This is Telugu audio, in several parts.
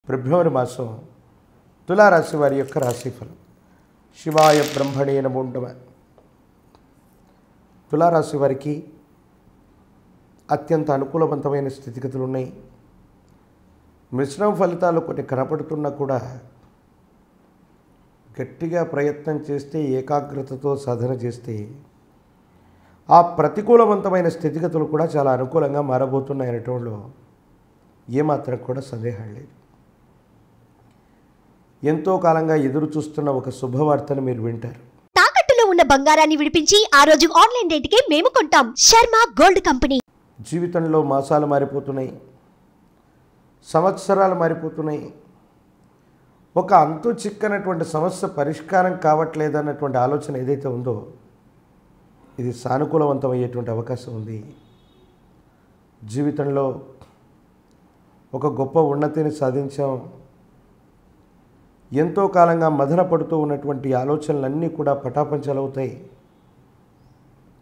ఫిబ్రవరి మాసం తులారాశి వారి యొక్క రాశిఫలం. శివాయ బ్రహ్మణే నమో నమః. తులారాశి వారికి అత్యంత అనుకూలవంతమైన స్థితిగతులు ఉన్నాయి. మిశ్రమ ఫలితాలు కొన్ని కనపడుతున్నా కూడా గట్టిగా ప్రయత్నం చేస్తే, ఏకాగ్రతతో సాధన చేస్తే ఆ ప్రతికూలవంతమైన స్థితిగతులు కూడా చాలా అనుకూలంగా మారబోతున్నాయనటంలో ఏమాత్రం కూడా సందేహం లేదు. ఎంతో కాలంగా ఎదురు చూస్తున్న ఒక శుభవార్తను మీరు వింటారు. తాకట్టులో ఉన్న బంగారాన్ని విడిపించి ఆ రోజు ఆన్లైన్ రేటుకే మేము కొంటాం. Sharma gold company. జీవితంలో మాసాలు మారిపోతున్నాయి, సంవత్సరాలు మారిపోతున్నాయి. ఒక అంతు చిక్కనటువంటి సమస్య పరిష్కారం కావట్లేదన్నటువంటి ఆలోచన ఏదైతే ఉందో ఇది సానుకూలవంతమయ్యేటువంటి అవకాశం ఉంది. జీవితంలో ఒక గొప్ప ఉన్నతిని సాధించాం. ఎంతో కాలంగా మదన పడుతూ ఉన్నటువంటి ఆలోచనలన్నీ కూడా పటాపంచలవుతాయి.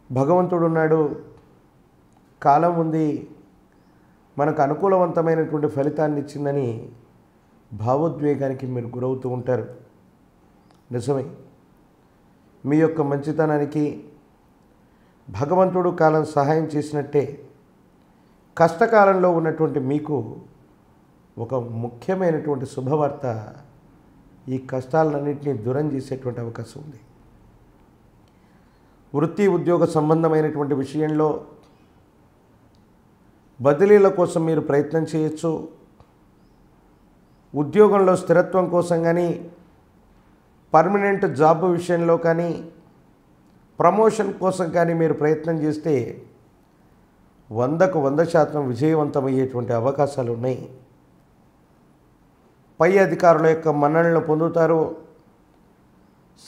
భగవంతుడు ఉన్నాడు, కాలం ఉంది, మనకు అనుకూలవంతమైనటువంటి ఫలితాన్ని ఇచ్చిందని భావోద్వేగానికి మీరు గురవుతూ ఉంటారు. నిజమే, మీ యొక్క మంచితనానికి భగవంతుడు కాలం సహాయం చేసినట్టే కష్టకాలంలో ఉన్నటువంటి మీకు ఒక ముఖ్యమైనటువంటి శుభవార్త ఈ కష్టాలన్నింటినీ దూరం చేసేటువంటి అవకాశం ఉంది. వృత్తి ఉద్యోగ సంబంధమైనటువంటి విషయంలో బదిలీల కోసం మీరు ప్రయత్నం చేయొచ్చు. ఉద్యోగంలో స్థిరత్వం కోసం కానీ, పర్మనెంట్ జాబ్ విషయంలో కానీ, ప్రమోషన్ కోసం కానీ మీరు ప్రయత్నం చేస్తే 100కు 100% విజయవంతమయ్యేటువంటి అవకాశాలు ఉన్నాయి. పై అధికారుల యొక్క మన్ననలు పొందుతారు.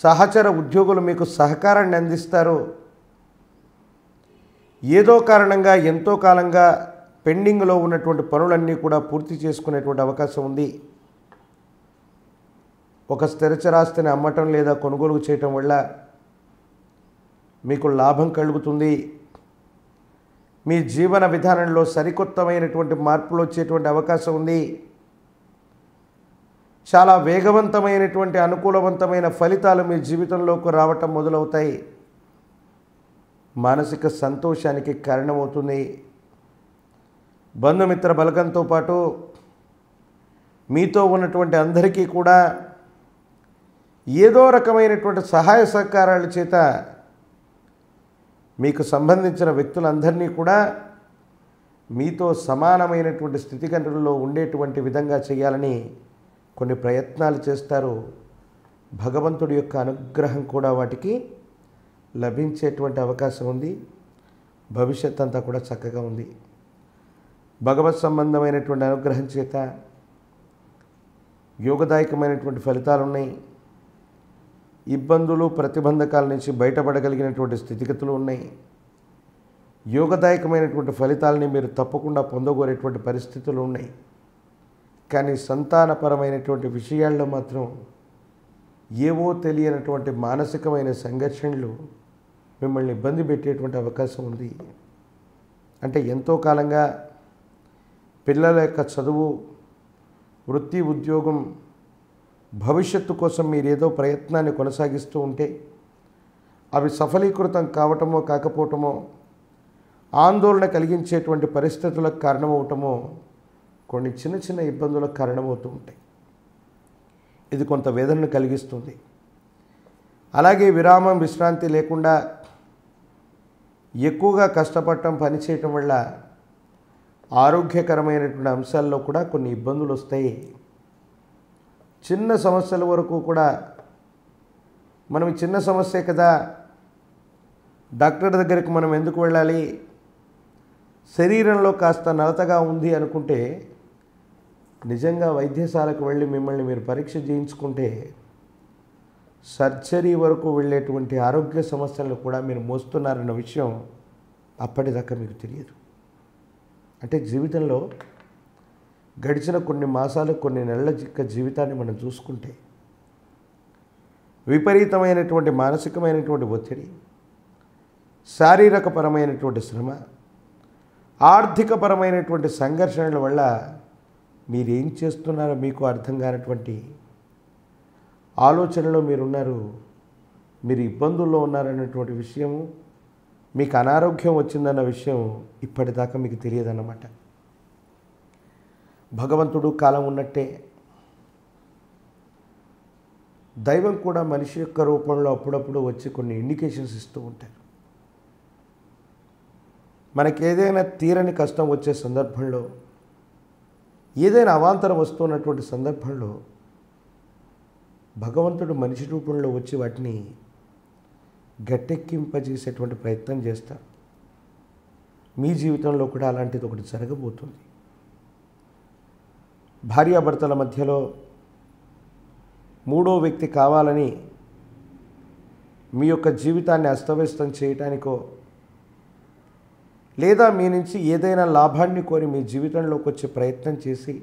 సహచర ఉద్యోగులు మీకు సహకారాన్ని అందిస్తారు. ఏదో కారణంగా ఎంతో కాలంగా పెండింగ్లో ఉన్నటువంటి పనులన్నీ కూడా పూర్తి చేసుకునేటువంటి అవకాశం ఉంది. ఒక స్థిరచరాస్తిని అమ్మటం లేదా కొనుగోలు చేయటం వల్ల మీకు లాభం కలుగుతుంది. మీ జీవన విధానంలో సరికొత్తమైనటువంటి మార్పులు వచ్చేటువంటి అవకాశం ఉంది. చాలా వేగవంతమైనటువంటి అనుకూలవంతమైన ఫలితాలు మీ జీవితంలోకి రావటం మొదలవుతాయి. మానసిక సంతోషానికి కారణమవుతుంది. బంధుమిత్ర బలగంతో పాటు మీతో ఉన్నటువంటి అందరికీ కూడా ఏదో రకమైనటువంటి సహాయ సహకారాల చేత మీకు సంబంధించిన వ్యక్తులందరినీ కూడా మీతో సమానమైనటువంటి స్థితిగతుల్లో ఉండేటువంటి విధంగా చేయాలని కొన్ని ప్రయత్నాలు చేస్తారు. భగవంతుడి యొక్క అనుగ్రహం కూడా వాటికి లభించేటువంటి అవకాశం ఉంది. భవిష్యత్ అంతా కూడా చక్కగా ఉంది. భగవత్ సంబంధమైనటువంటి అనుగ్రహం చేత యోగదాయకమైనటువంటి ఫలితాలు ఉన్నాయి. ఇబ్బందులు ప్రతిబంధకాల నుంచి బయటపడగలిగినటువంటి స్థితిగతులు ఉన్నాయి. యోగదాయకమైనటువంటి ఫలితాలని మీరు తప్పకుండా పొందగోరేటువంటి పరిస్థితులు ఉన్నాయి. కానీ సంతానపరమైనటువంటి విషయాల్లో మాత్రం ఏవో తెలియనటువంటి మానసికమైన సంఘర్షణలు మిమ్మల్ని ఇబ్బంది పెట్టేటువంటి అవకాశం ఉంది. అంటే ఎంతో కాలంగా పిల్లల యొక్క చదువు, వృత్తి, ఉద్యోగం, భవిష్యత్తు కోసం మీరు ఏదో ప్రయత్నాన్ని కొనసాగిస్తూ ఉంటే అవి సఫలీకృతం కావటమో కాకపోవటమో, ఆందోళన కలిగించేటువంటి పరిస్థితులకు కారణమవటమో, కొన్ని చిన్న చిన్న ఇబ్బందులకు కారణమవుతూ ఉంటాయి. ఇది కొంత వేదనను కలిగిస్తుంది. అలాగే విరామం, విశ్రాంతి లేకుండా ఎక్కువగా కష్టపడటం, పనిచేయటం వల్ల ఆరోగ్యకరమైనటువంటి అంశాల్లో కూడా కొన్ని ఇబ్బందులు వస్తాయి. చిన్న సమస్యల వరకు కూడా మనం చిన్న సమస్యే కదా, డాక్టర్ దగ్గరికి మనం ఎందుకు వెళ్ళాలి, శరీరంలో కాస్త నలతగా ఉంది అనుకుంటే నిజంగా వైద్యశాలకు వెళ్ళి మిమ్మల్ని మీరు పరీక్ష చేయించుకుంటే సర్జరీ వరకు వెళ్ళేటువంటి ఆరోగ్య సమస్యలను కూడా మీరు మోస్తున్నారన్న విషయం అప్పటిదాకా మీకు తెలియదు. అంటే జీవితంలో గడిచిన కొన్ని మాసాలు, కొన్ని నెలల జీవితాన్ని మనం చూసుకుంటే విపరీతమైనటువంటి మానసికమైనటువంటి ఒత్తిడి, శారీరకపరమైనటువంటి శ్రమ, ఆర్థికపరమైనటువంటి సంఘర్షణల వల్ల మీరేం చేస్తున్నారో మీకు అర్థం కానటువంటి ఆలోచనలో మీరున్నారు. మీరు ఇబ్బందుల్లో ఉన్నారన్నటువంటి విషయము, మీకు అనారోగ్యం వచ్చిందన్న విషయం ఇప్పటిదాకా మీకు తెలియదన్నమాట. భగవంతుడు కాలం ఉన్నట్టే దైవం కూడా మనిషి యొక్క రూపంలో అప్పుడప్పుడు వచ్చి కొన్ని ఇండికేషన్స్ ఇస్తూ ఉంటారు. మనకి ఏదైనా తీరని కష్టం వచ్చే సందర్భంలో, ఏదైనా అవాంతరం వస్తున్నటువంటి సందర్భంలో భగవంతుడు మనిషి రూపంలో వచ్చి వాటిని గట్టెక్కింపజేసేటువంటి ప్రయత్నం చేస్తారు. మీ జీవితంలో కూడా అలాంటిది ఒకటి జరగబోతుంది. భార్యాభర్తల మధ్యలో మూడో వ్యక్తి కావాలని మీ యొక్క జీవితాన్ని అస్తవ్యస్తం చేయటానికో, లేదా మీ నుంచి ఏదైనా లాభాన్ని కోరి మీ జీవితంలోకి వచ్చే ప్రయత్నం చేసి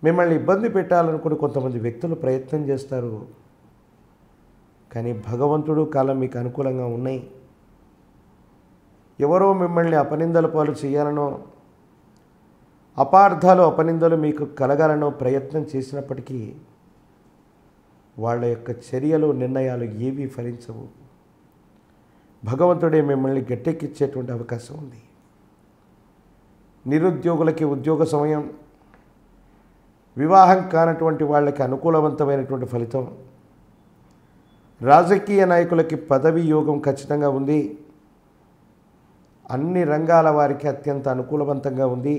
మిమ్మల్ని ఇబ్బంది పెట్టాలనుకుని కొంతమంది వ్యక్తులు ప్రయత్నం చేస్తారు. కానీ భగవంతుడు కాలం మీకు అనుకూలంగా ఉన్నాయి. ఎవరో మిమ్మల్ని అపనిందల పాలు చేయాలనో, అపార్థాలు అపనిందలు మీకు కలగాలనో ప్రయత్నం చేసినప్పటికీ వాళ్ళ యొక్క చర్యలు నిర్ణయాలు ఏవీ ఫలించవు. భగవంతుడే మిమ్మల్ని గట్టెక్కించేటువంటి అవకాశం ఉంది. నిరుద్యోగులకి ఉద్యోగ సమయం, వివాహం కానటువంటి వాళ్ళకి అనుకూలవంతమైనటువంటి ఫలితం, రాజకీయ నాయకులకి పదవి యోగం ఖచ్చితంగా ఉంది. అన్ని రంగాల వారికి అత్యంత అనుకూలవంతంగా ఉంది.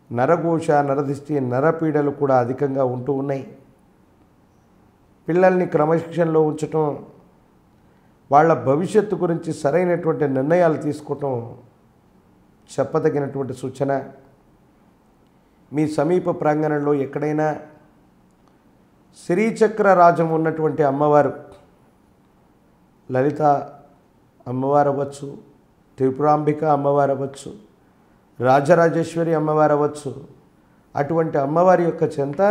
నరఘోష, నరదిష్టి, నరపీడలు కూడా అధికంగా ఉంటూ ఉన్నాయి. పిల్లల్ని క్రమశిక్షణలో ఉంచటం, వాళ్ళ భవిష్యత్తు గురించి సరైనటువంటి నిర్ణయాలు తీసుకోవటం చెప్పదగినటువంటి సూచన. మీ సమీప ప్రాంగణంలో ఎక్కడైనా శ్రీచక్ర రాజం ఉన్నటువంటి అమ్మవారు, లలిత అమ్మవారు అవ్వచ్చు, త్రిపురాంబిక అమ్మవారు అవ్వచ్చు, రాజరాజేశ్వరి అమ్మవారు అవ్వచ్చు, అటువంటి అమ్మవారి యొక్క చెంత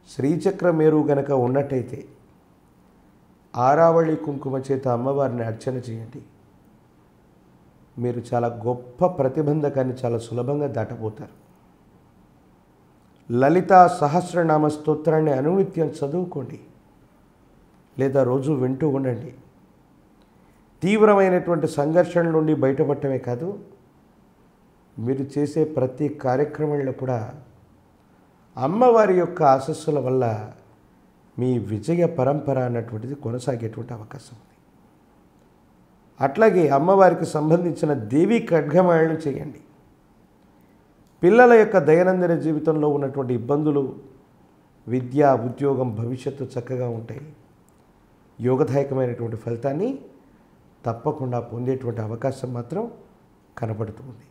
శ్రీచక్ర మేరు గనక ఉన్నట్టయితే ఆరావళి కుంకుమ చేత అమ్మవారిని అర్చన చేయండి. మీరు చాలా గొప్ప ప్రతిబంధకాన్ని చాలా సులభంగా దాటబోతారు. లలిత సహస్రనామ స్తోత్రాన్ని అనునిత్యం చదువుకోండి, లేదా రోజు వింటూ ఉండండి. తీవ్రమైనటువంటి సంఘర్షణ నుండి బయటపడటమే కాదు, మీరు చేసే ప్రతి కార్యక్రమంలో కూడా అమ్మవారి యొక్క ఆశస్సుల వల్ల మీ విజయ పరంపర అన్నటువంటిది కొనసాగేటువంటి అవకాశం ఉంది. అట్లాగే అమ్మవారికి సంబంధించిన దేవీ ఖడ్గమాలను చేయండి. పిల్లల యొక్క దైనందిన జీవితంలో ఉన్నటువంటి ఇబ్బందులు, విద్య, ఉద్యోగం, భవిష్యత్తు చక్కగా ఉంటాయి. యోగదాయకమైనటువంటి ఫలితాన్ని తప్పకుండా పొందేటువంటి అవకాశం మాత్రం కనబడుతుంది.